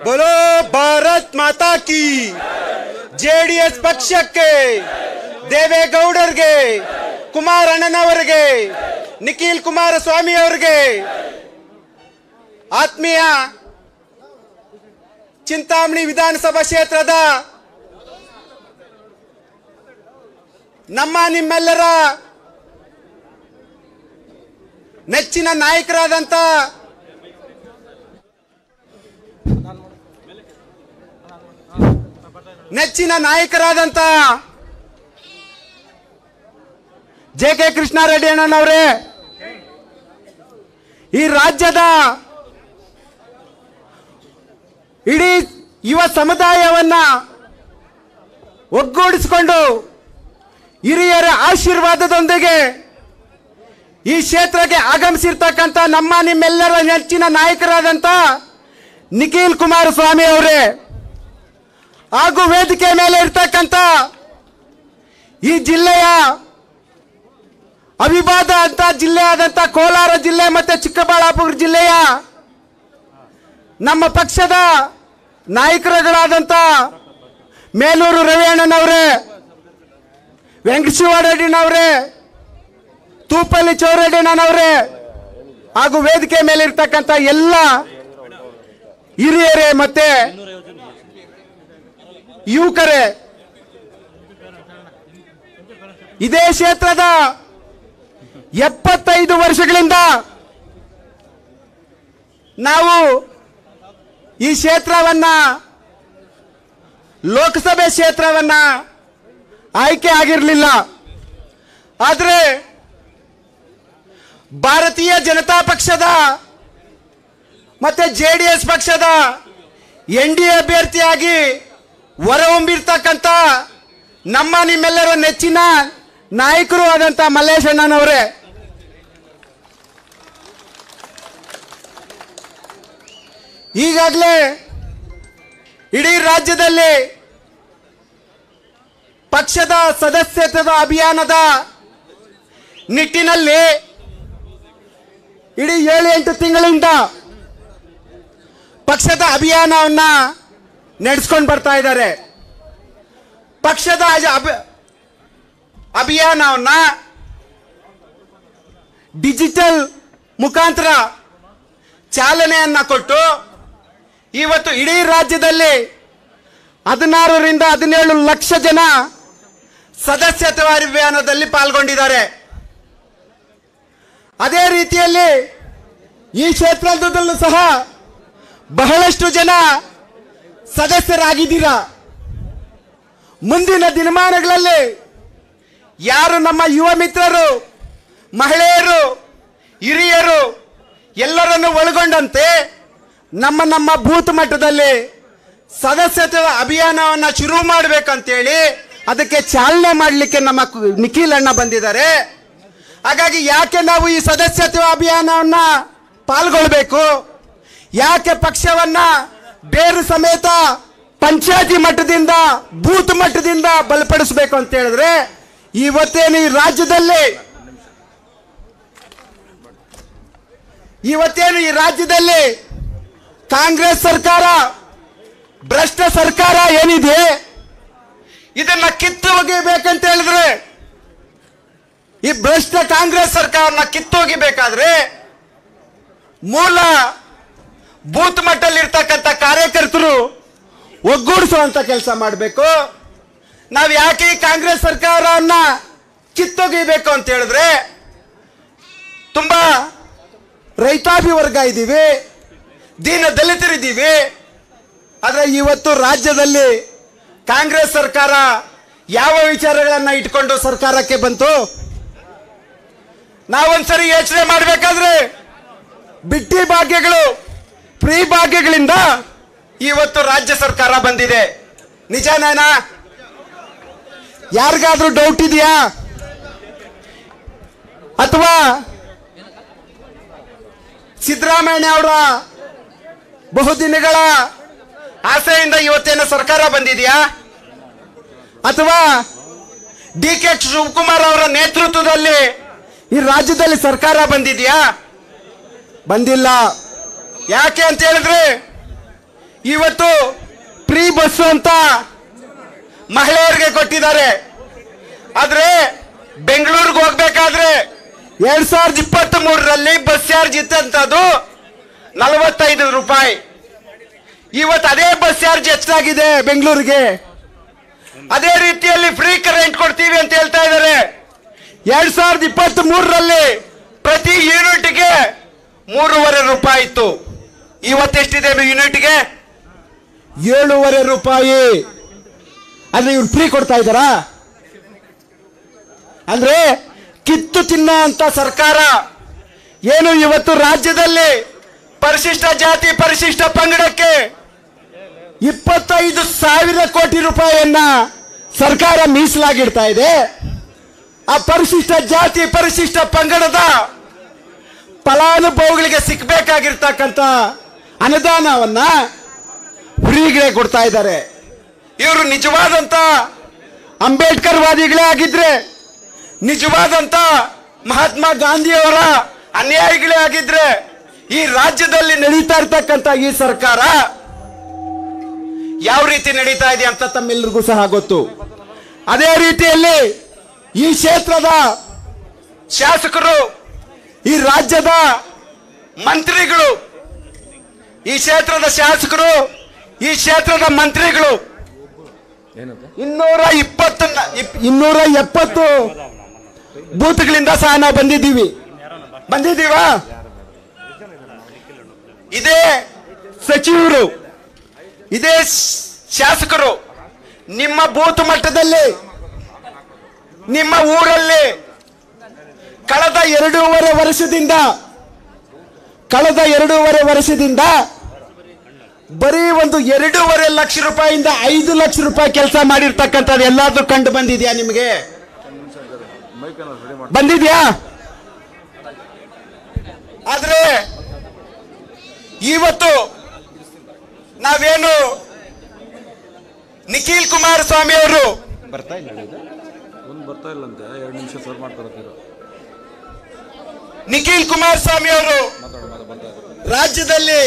बोलो भारत माता की जेडीएस पक्षಕ್ಕೆ ದೇವೇಗೌಡರಿಗೆ ಕುಮಾರ್ ಅಣ್ಣನವರಿಗೆ ನಿಖಿಲ್ ಕುಮಾರಸ್ವಾಮಿ ಅವರಿಗೆ ಆತ್ಮೀಯ ಚಿಂತಾಮಣಿ ವಿಧಾನಸಭಾ ಕ್ಷೇತ್ರದ ನಮ್ಮ ನಿಮ್ಮೆಲ್ಲರ ನೆಚ್ಚಿನ ನಾಯಕರಾದಂತ ಜೆ.ಕೆ. ಕೃಷ್ಣಾರೆಡ್ಡಿ ಅಣ್ಣನವರೇ, ಈ ರಾಜ್ಯದ ಇಡೀ ಯುವ ಸಮುದಾಯವನ್ನ ಒಗ್ಗೂಡಿಸಿಕೊಂಡು ಹಿರಿಯರ ಆಶೀರ್ವಾದದೊಂದಿಗೆ ಈ ಕ್ಷೇತ್ರಕ್ಕೆ ಆಗಮಿಸಿರ್ತಕ್ಕಂಥ ನಮ್ಮ ನಿಮ್ಮೆಲ್ಲರ ನೆಚ್ಚಿನ ನಾಯಕರಾದಂಥ ನಿಖಿಲ್ ಕುಮಾರಸ್ವಾಮಿ ಅವರೇ, ಹಾಗೂ ವೇದಿಕೆ ಮೇಲೆ ಇರ್ತಕ್ಕಂಥ ಈ ಜಿಲ್ಲೆಯ ಅವಿಭಾದ ಅಂತ ಜಿಲ್ಲೆ ಆದಂಥ ಕೋಲಾರ ಜಿಲ್ಲೆ ಮತ್ತೆ ಚಿಕ್ಕಬಳ್ಳಾಪುರ ಜಿಲ್ಲೆಯ ನಮ್ಮ ಪಕ್ಷದ ನಾಯಕರುಗಳಾದಂಥ ಮೇಲೂರು ರವಿ ಅಣ್ಣನವರೇ, ವೆಂಕಟಶಿವರೆಡ್ಡಿನವರೇ, ತೂಪಲ್ಲಿ ಚೌರೆಡ್ಡಿನವರೇ, ಹಾಗೂ ವೇದಿಕೆ ಮೇಲೆ ಇರ್ತಕ್ಕಂಥ ಎಲ್ಲ ಹಿರಿಯರೇ ಮತ್ತೆ ಯುವಕರೇ, ಇದೇ ಕ್ಷೇತ್ರದ 75 ವರ್ಷಗಳಿಂದ ನಾವು ಈ ಕ್ಷೇತ್ರವನ್ನ ಲೋಕಸಭೆ ಕ್ಷೇತ್ರವನ್ನ ಆಯ್ಕೆ ಆಗಿರಲಿಲ್ಲ. ಆದರೆ ಭಾರತೀಯ ಜನತಾ ಪಕ್ಷದ ಮತ್ತೆ ಜೆಡಿಎಸ್ ಪಕ್ಷದ NDA ಅಭ್ಯರ್ಥಿಯಾಗಿ ಹೊರಹೊಮ್ಮಿರ್ತಕ್ಕಂಥ ನಮ್ಮ ನಿಮ್ಮೆಲ್ಲರ ನೆಚ್ಚಿನ ನಾಯಕರು ಆದಂಥ ಮಲ್ಲೇಶ್ ಅಣ್ಣನವರೇ, ಈಗಾಗಲೇ ಇಡೀ ರಾಜ್ಯದಲ್ಲಿ ಪಕ್ಷದ ಸದಸ್ಯತ್ವದ ಅಭಿಯಾನದ ನಿಟ್ಟಿನಲ್ಲಿ ಇಡೀ 7-8 ತಿಂಗಳಿಂದ ಪಕ್ಷದ ಅಭಿಯಾನವನ್ನ ನಡೆಸ್ಕೊಂಡು ಬರ್ತಾ ಇದ್ದಾರೆ. ಪಕ್ಷದ ಅಭಿಯಾನವನ್ನ ಡಿಜಿಟಲ್ ಮುಖಾಂತರ ಚಾಲನೆಯನ್ನ ಕೊಟ್ಟು ಇವತ್ತು ಇಡೀ ರಾಜ್ಯದಲ್ಲಿ 16 ರಿಂದ 17 ಲಕ್ಷ ಜನ ಸದಸ್ಯತ್ವ ಅಭಿಯಾನದಲ್ಲಿ ಪಾಲ್ಗೊಂಡಿದ್ದಾರೆ. ಅದೇ ರೀತಿಯಲ್ಲಿ ಈ ಕ್ಷೇತ್ರದಲ್ಲೂ ಸಹ ಬಹಳಷ್ಟು ಜನ ಸದಸ್ಯರಾಗಿದ್ದೀರಾ. ಮುಂದಿನ ದಿನಮಾನಗಳಲ್ಲಿ ಯಾರು ನಮ್ಮ ಯುವ ಮಿತ್ರರು, ಮಹಿಳೆಯರು, ಹಿರಿಯರು ಎಲ್ಲರನ್ನು ಒಳಗೊಂಡಂತೆ ನಮ್ಮ ಬೂತ್ ಮಟ್ಟದಲ್ಲಿ ಸದಸ್ಯತ್ವ ಅಭಿಯಾನವನ್ನು ಶುರು ಮಾಡಬೇಕಂತೇಳಿ ಅದಕ್ಕೆ ಚಾಲನೆ ಮಾಡಲಿಕ್ಕೆ ನಮ್ಮ ನಿಖಿಲ್ ಅಣ್ಣ ಬಂದಿದ್ದಾರೆ. ಹಾಗಾಗಿ ಯಾಕೆ ನಾವು ಈ ಸದಸ್ಯತ್ವ ಅಭಿಯಾನವನ್ನ ಪಾಲ್ಗೊಳ್ಬೇಕು, ಯಾಕೆ ಪಕ್ಷವನ್ನ ಬೇರು ಸಮೇತ ಪಂಚಾಯತಿ ಮಟ್ಟದಿಂದ ಬೂತ್ ಮಟ್ಟದಿಂದ ಬಲಪಡಿಸಬೇಕು ಅಂತ ಹೇಳಿದ್ರೆ, ಇವತ್ತೇನು ಈ ರಾಜ್ಯದಲ್ಲಿ ಕಾಂಗ್ರೆಸ್ ಸರ್ಕಾರ, ಭ್ರಷ್ಟ ಸರ್ಕಾರ ಏನಿದೆ ಇದನ್ನ ಕಿತ್ತು ಒಗಿಬೇಕಂತ ಹೇಳಿದ್ರೆ, ಈ ಭ್ರಷ್ಟ ಕಾಂಗ್ರೆಸ್ ಸರ್ಕಾರನ ಕಿತ್ತು ಒಗಿಬೇಕಾದ್ರೆ ಮೂಲ ಬೂತ್ ಮಟ್ಟದಲ್ಲಿರ್ತಕ್ಕಂಥ ಕಾರ್ಯಕರ್ತರು ಒಗ್ಗೂಡಿಸುವಂತ ಕೆಲಸ ಮಾಡಬೇಕು. ನಾವು ಯಾಕೆ ಈ ಕಾಂಗ್ರೆಸ್ ಸರ್ಕಾರವನ್ನ ಕಿತ್ತೊಗಿಬೇಕು ಅಂತ ಹೇಳಿದ್ರೆ, ತುಂಬಾ ರೈತಾಪಿ ವರ್ಗ ಇದ್ದೀವಿ, ದೀನ ದಲಿತರಿದ್ದೀವಿ. ಆದರೆ ಇವತ್ತು ರಾಜ್ಯದಲ್ಲಿ ಕಾಂಗ್ರೆಸ್ ಸರ್ಕಾರ ಯಾವ ವಿಚಾರಗಳನ್ನ ಇಟ್ಕೊಂಡು ಸರ್ಕಾರಕ್ಕೆ ಬಂತು? ನಾವೊಂದ್ಸರಿ ಯೋಚನೆ ಮಾಡಬೇಕಾದ್ರೆ ಬಿಟ್ಟಿ ಭಾಗ್ಯಗಳು, ಫ್ರೀ ಭಾಗ್ಯಗಳಿಂದ ಇವತ್ತು ರಾಜ್ಯ ಸರ್ಕಾರ ಬಂದಿದೆ. ನಿಜಾನೇನಾ? ಯಾರಿಗಾದ್ರೂ ಡೌಟ್ ಇದೆಯಾ? ಅಥವಾ ಸಿದ್ದರಾಮಯ್ಯ ಅವರ ಬಹುದಿನಗಳ ಆಸೆಯಿಂದ ಇವತ್ತೇನು ಸರ್ಕಾರ ಬಂದಿದೆಯಾ? ಅಥವಾ ಡಿ.ಕೆ. ಶಿವಕುಮಾರ್ ಅವರ ನೇತೃತ್ವದಲ್ಲಿ ಈ ರಾಜ್ಯದಲ್ಲಿ ಸರ್ಕಾರ ಬಂದಿದೆಯಾ? ಬಂದಿಲ್ಲ. ಯಾಕೆ ಅಂತ ಹೇಳಿದ್ರೆ ಇವತ್ತು ಫ್ರೀ ಬಸ್ ಅಂತ ಮಹಿಳೆಯರಿಗೆ ಕೊಟ್ಟಿದ್ದಾರೆ. ಆದ್ರೆ ಬೆಂಗಳೂರಿಗೆ ಹೋಗ್ಬೇಕಾದ್ರೆ 2023ರಲ್ಲಿ ಬಸ್ ಚಾರ್ಜ್ ಇತ್ತಂತದ್ದು 45 ರೂಪಾಯಿ. ಇವತ್ತು ಅದೇ ಬಸ್ ಚಾರ್ಜ್ ಹೆಚ್ಚಾಗಿದೆ ಬೆಂಗಳೂರಿಗೆ. ಅದೇ ರೀತಿಯಲ್ಲಿ ಫ್ರೀ ಕರೆಂಟ್ ಕೊಡ್ತೀವಿ ಅಂತ ಹೇಳ್ತಾ ಇದ್ದಾರೆ. 2023ರಲ್ಲಿ ಪ್ರತಿ ಯೂನಿಟ್ಗೆ 3.5 ರೂಪಾಯಿ ಇತ್ತು. ಇವತ್ತೆಷ್ಟಿದೆ ಯೂನಿಟ್ಗೆ? 7.5 ರೂಪಾಯಿ. ಅಂದ್ರೆ ಇವ್ರು ಫ್ರೀ ಕೊಡ್ತಾ ಇದ್ದಾರಾ? ಅಂದ್ರೆ ಕಿತ್ತು ತಿನ್ನ ಅಂತ ಸರ್ಕಾರ ಏನು ಇವತ್ತು ರಾಜ್ಯದಲ್ಲಿ ಪರಿಶಿಷ್ಟ ಜಾತಿ ಪರಿಶಿಷ್ಟ ಪಂಗಡಕ್ಕೆ 25,000 ಕೋಟಿ ರೂಪಾಯಿಯನ್ನ ಸರ್ಕಾರ ಮೀಸಲಾಗಿಡ್ತಾ ಇದೆ. ಆ ಪರಿಶಿಷ್ಟ ಜಾತಿ ಪರಿಶಿಷ್ಟ ಪಂಗಡದ ಫಲಾನುಭವಿಗಳಿಗೆ ಸಿಕ್ಕಬೇಕಾಗಿರ್ತಕ್ಕಂಥ ಅನುದಾನವನ್ನ ಫ್ರೀಗೆ ಕೊಡ್ತಾ ಇದ್ದಾರೆ. ಇವರು ನಿಜವಾದಂತ ಅಂಬೇಡ್ಕರ್ ವಾದಿಗಳೇ ಆಗಿದ್ರೆ, ನಿಜವಾದಂತ ಮಹಾತ್ಮ ಗಾಂಧಿಯವರ ಅನ್ಯಾಯಿಗಳೇ ಆಗಿದ್ರೆ, ಈ ರಾಜ್ಯದಲ್ಲಿ ನಡೀತಾ ಇರ್ತಕ್ಕಂಥ ಈ ಸರ್ಕಾರ ಯಾವ ರೀತಿ ನಡೀತಾ ಇದೆ ಅಂತ ತಮ್ಮೆಲ್ಲರಿಗೂ ಸಹ ಗೊತ್ತು. ಅದೇ ರೀತಿಯಲ್ಲಿ ಈ ಕ್ಷೇತ್ರದ ಶಾಸಕರು, ಈ ರಾಜ್ಯದ ಮಂತ್ರಿಗಳು, ಈ ಕ್ಷೇತ್ರದ ಶಾಸಕರು, ಈ ಕ್ಷೇತ್ರದ ಮಂತ್ರಿಗಳು 270 ಬೂತ್ಗಳಿಂದ ಸಹ ನಾವು ಬಂದಿದ್ದೀವಾ? ಇದೇ ಸಚಿವರು, ಇದೇ ಶಾಸಕರು ನಿಮ್ಮ ಬೂತ್ ಮಟ್ಟದಲ್ಲಿ ನಿಮ್ಮ ಊರಲ್ಲಿ ಕಳೆದ 2.5 ವರ್ಷದಿಂದ ಬರೀ ಒಂದು 2.5 ಲಕ್ಷ ರೂಪಾಯಿಯಿಂದ 5 ಲಕ್ಷ ರೂಪಾಯಿ ಕೆಲಸ ಮಾಡಿರ್ತಕ್ಕಂಥದ್ದು ಎಲ್ಲಾದ್ರೂ ಕಂಡು ಬಂದಿದ್ಯಾ? ನಿಮಗೆ ಬಂದಿದ್ಯಾ? ಆದ್ರೆ ಇವತ್ತು ನಾವೇನು ನಿಖಿಲ್ ಕುಮಾರಸ್ವಾಮಿ ಅವರು ಬರ್ತಾ ಇಲ್ಲ ಅಂತ 2 ನಿಮಿಷ ಸರ್ ಮಾಡ್ತಾರೆ. ನಿಖಿಲ್ ಕುಮಾರಸ್ವಾಮಿ ಅವರು ರಾಜ್ಯದಲ್ಲಿ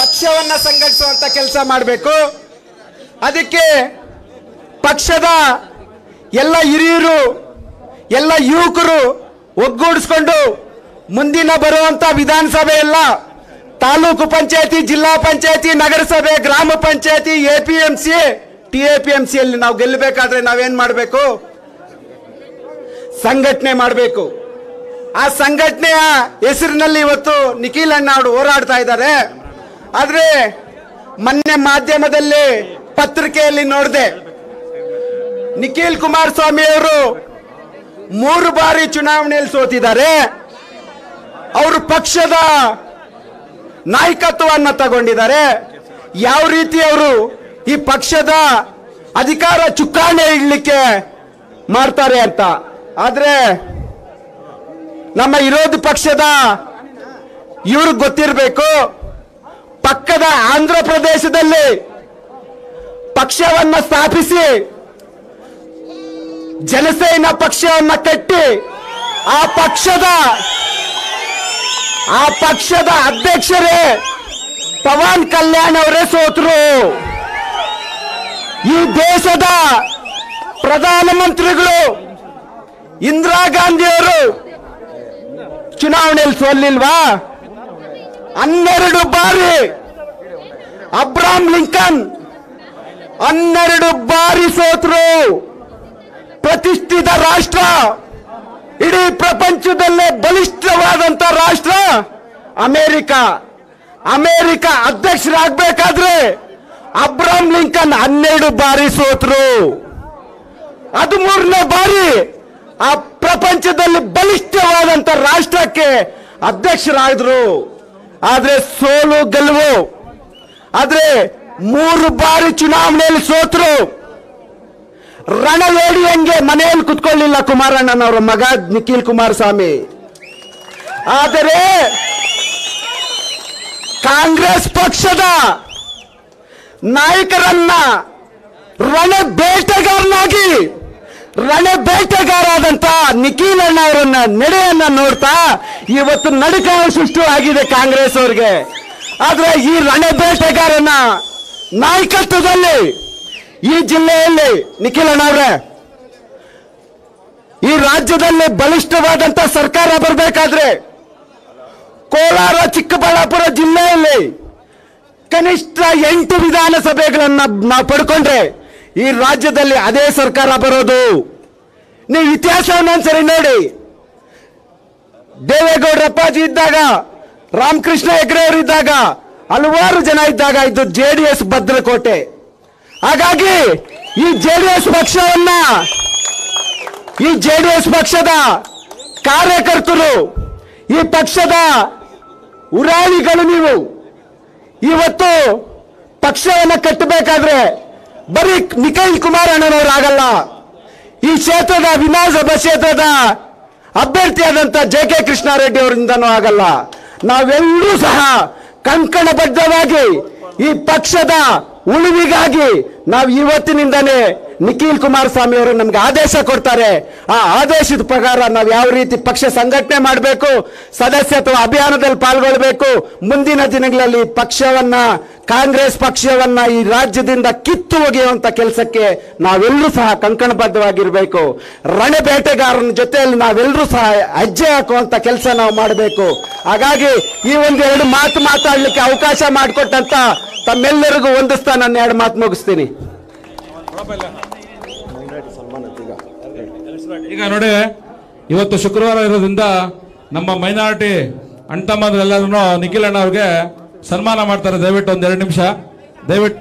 ಪಕ್ಷವನ್ನ ಸಂಘಟಿಸುವಂತ ಕೆಲಸ ಮಾಡಬೇಕು. ಅದಕ್ಕೆ ಪಕ್ಷದ ಎಲ್ಲ ಹಿರಿಯರು ಎಲ್ಲ ಯುವಕರು ಒಗ್ಗೂಡಿಸಿಕೊಂಡು ಮುಂದಿನ ಬರುವಂತ ವಿಧಾನಸಭೆ ಎಲ್ಲ ತಾಲೂಕು ಪಂಚಾಯತಿ, ಜಿಲ್ಲಾ ಪಂಚಾಯತಿ, ನಗರಸಭೆ, ಗ್ರಾಮ ಪಂಚಾಯತಿ, APMC, TAPMC ಅಲ್ಲಿ ನಾವು ಗೆಲ್ಲಬೇಕಾದ್ರೆ ನಾವೇನ್ ಮಾಡಬೇಕು? ಸಂಘಟನೆ ಮಾಡಬೇಕು. ಆ ಸಂಘಟನೆಯ ಹೆಸರಿನಲ್ಲಿ ಇವತ್ತು ನಿಖಿಲ್ ಅಣ್ಣ ಅವರು ಹೋರಾಡ್ತಾ ಇದ್ದಾರೆ. ಆದ್ರೆ ಮೊನ್ನೆ ಮಾಧ್ಯಮದಲ್ಲಿ ಪತ್ರಿಕೆಯಲ್ಲಿ ನೋಡಿದೆ, ನಿಖಿಲ್ ಕುಮಾರಸ್ವಾಮಿ ಅವರು 3 ಬಾರಿ ಚುನಾವಣೆಯಲ್ಲಿ ಸೋತಿದ್ದಾರೆ. ಅವರು ಪಕ್ಷದ ನಾಯಕತ್ವವನ್ನು ತಗೊಂಡಿದ್ದಾರೆ. ಯಾವ ರೀತಿ ಅವರು ಈ ಪಕ್ಷದ ಅಧಿಕಾರ ಚುಕ್ಕಾಣಿ ಇಡ್ಲಿಕ್ಕೆ ಮಾಡ್ತಾರೆ ಅಂತ. ಆದ್ರೆ ನಮ್ಮ ವಿರೋಧ ಪಕ್ಷದ ಇವ್ರಿಗೆ ಗೊತ್ತಿರಬೇಕು, ಪಕ್ಕದ ಆಂಧ್ರ ಪ್ರದೇಶದಲ್ಲಿ ಪಕ್ಷವನ್ನ ಸ್ಥಾಪಿಸಿ ಜನಸೇನಾ ಪಕ್ಷವನ್ನ ಕಟ್ಟಿ ಆ ಪಕ್ಷದ ಅಧ್ಯಕ್ಷರೇ ಪವನ್ ಕಲ್ಯಾಣ್ ಅವರೇ ಸೋತರು. ಈ ದೇಶದ ಪ್ರಧಾನಮಂತ್ರಿಗಳು ಇಂದಿರಾ ಗಾಂಧಿ ಅವರು ಚುನಾವಣೆಯಲ್ಲಿ ಸೋಲಿಲ್ವಾ? 12 ಬಾರಿ ಅಬ್ರಾಹಂ ಲಿಂಕನ್ 12 ಬಾರಿ ಸೋತರು. ಪ್ರತಿಷ್ಠಿತ ರಾಷ್ಟ್ರ, ಇಡೀ ಪ್ರಪಂಚದಲ್ಲೇ ಬಲಿಷ್ಠವಾದಂತ ರಾಷ್ಟ್ರ ಅಮೆರಿಕ. ಅಧ್ಯಕ್ಷರಾಗಬೇಕಾದ್ರೆ ಅಬ್ರಾಹಂ ಲಿಂಕನ್ 12 ಬಾರಿ ಸೋತರು. 13ನೇ ಬಾರಿ ಆ ಪ್ರಪಂಚದಲ್ಲಿ ಬಲಿಷ್ಠವಾದಂತ ರಾಷ್ಟ್ರಕ್ಕೆ ಅಧ್ಯಕ್ಷರಾದ್ರು. ಆದ್ರೆ ಸೋಲು ಗೆಲುವು. ಆದ್ರೆ 3 ಬಾರಿ ಚುನಾವಣೆಯಲ್ಲಿ ಸೋತರು. ರಣವೇಡಿಯಂಗೆ ಮನೆಯಲ್ಲಿ ಕುತ್ಕೊಳ್ಳಿಲ್ಲ ಕುಮಾರಣ್ಣನವರ ಮಗ ನಿಖಿಲ್ ಕುಮಾರಸ್ವಾಮಿ. ಆದರೆ ಕಾಂಗ್ರೆಸ್ ಪಕ್ಷದ ನಾಯಕರನ್ನ ರಣ ಬೇಟೆಗಾರನಾಗಿ ರಣ ಬೇಟೆಗಾರಾದಂತ ನಿಖಿಲ್ ಅಣ್ಣ ಅವರನ್ನ ನಡೆಯನ್ನ ನೋಡ್ತಾ ಇವತ್ತು ನಡುಕ ಸೃಷ್ಟಿ ಆಗಿದೆ ಕಾಂಗ್ರೆಸ್ ಅವ್ರಿಗೆ. ಆದ್ರೆ ಈ ರಣ ಬೇಟೆಗಾರನ ನಾಯಕತ್ವದಲ್ಲಿ ಈ ಜಿಲ್ಲೆಯಲ್ಲಿ ನಿಖಿಲ್ ಅಣ್ಣ ಅವರೇ, ಈ ರಾಜ್ಯದಲ್ಲಿ ಬಲಿಷ್ಠವಾದಂತ ಸರ್ಕಾರ ಬರಬೇಕಾದ್ರೆ ಕೋಲಾರ ಚಿಕ್ಕಬಳ್ಳಾಪುರ ಜಿಲ್ಲೆಯಲ್ಲಿ ಕನಿಷ್ಠ 8 ವಿಧಾನಸಭೆಗಳನ್ನ ನಾವು ಪಡ್ಕೊಂಡ್ರೆ ಈ ರಾಜ್ಯದಲ್ಲಿ ಅದೇ ಸರ್ಕಾರ ಬರೋದು. ನೀವು ಇತಿಹಾಸವನ್ನು ಒಂದ್ಸರಿ ನೋಡಿ. ದೇವೇಗೌಡರ ಅಪ್ಪಾಜಿ ಇದ್ದಾಗ, ರಾಮಕೃಷ್ಣ ಹೆಗಡೆ ಅವರು ಇದ್ದಾಗ, ಹಲವಾರು ಜನ ಇದ್ದಾಗ ಇದು JDS ಭದ್ರಕೋಟೆ. ಹಾಗಾಗಿ ಈ JDS ಪಕ್ಷದ ಕಾರ್ಯಕರ್ತರು, ಈ ಪಕ್ಷದ ಉರಾಣಿಗಳು ನೀವು ಇವತ್ತು ಪಕ್ಷವನ್ನು ಕಟ್ಟಬೇಕಾದ್ರೆ ಬರೀ ನಿಖಿಲ್ ಕುಮಾರ್ ಅಣ್ಣನವರು ಆಗಲ್ಲ. ಈ ಕ್ಷೇತ್ರದ ವಿಧಾನಸಭಾ ಕ್ಷೇತ್ರದ ಅಭ್ಯರ್ಥಿಯಾದಂತ JK ಕೃಷ್ಣಾರೆಡ್ಡಿ ಅವರಿಂದನೂ ಆಗಲ್ಲ. ನಾವೆಲ್ಲರೂ ಸಹ ಕಂಕಣಬದ್ಧವಾಗಿ ಈ ಪಕ್ಷದ ಉಳಿವಿಗಾಗಿ ನಾವು ಇವತ್ತಿನಿಂದಾನೇ ನಿಖಿಲ್ ಕುಮಾರಸ್ವಾಮಿ ಅವರು ನಮ್ಗೆ ಆದೇಶ ಕೊಡ್ತಾರೆ. ಆ ಆದೇಶದ ಪ್ರಕಾರ ನಾವು ಯಾವ ರೀತಿ ಪಕ್ಷ ಸಂಘಟನೆ ಮಾಡಬೇಕು, ಸದಸ್ಯತ್ವ ಅಭಿಯಾನದಲ್ಲಿ ಪಾಲ್ಗೊಳ್ಬೇಕು, ಮುಂದಿನ ದಿನಗಳಲ್ಲಿ ಪಕ್ಷವನ್ನ, ಕಾಂಗ್ರೆಸ್ ಪಕ್ಷವನ್ನ ಈ ರಾಜ್ಯದಿಂದ ಕಿತ್ತು ಒಗೆಯುವಂತ ಕೆಲಸಕ್ಕೆ ನಾವೆಲ್ಲರೂ ಸಹ ಕಂಕಣಬದ್ಧವಾಗಿರ್ಬೇಕು. ರಣಬೇಟೆಗಾರನ ಜೊತೆಯಲ್ಲಿ ನಾವೆಲ್ಲರೂ ಸಹ ಹೆಜ್ಜೆ ಹಾಕುವಂತ ಕೆಲಸ ನಾವು ಮಾಡಬೇಕು. ಹಾಗಾಗಿ ಈ ಒಂದೆರಡು ಮಾತು ಮಾತಾಡ್ಲಿಕ್ಕೆ ಅವಕಾಶ ಮಾಡಿಕೊಟ್ಟಂತ ತಮ್ಮೆಲ್ಲರಿಗೂ ಹೊಂದಿಸ್ತಾ ನನ್ನ 2 ಮಾತು ಮುಗಿಸ್ತೀನಿ. ಈಗ ನೋಡಿ, ಇವತ್ತು ಶುಕ್ರವಾರ ಇರೋದ್ರಿಂದ ನಮ್ಮ ಮೈನಾರಿಟಿ ಅಣ್ಣ ತಮ್ಮಂದ್ರೆಲ್ಲರೂ ನಿಖಿಲ್ ಅಣ್ಣ ಅವ್ರಿಗೆ ಸನ್ಮಾನ ಮಾಡ್ತಾರೆ. ದಯವಿಟ್ಟು 1-2 ನಿಮಿಷ ದಯವಿಟ್ಟು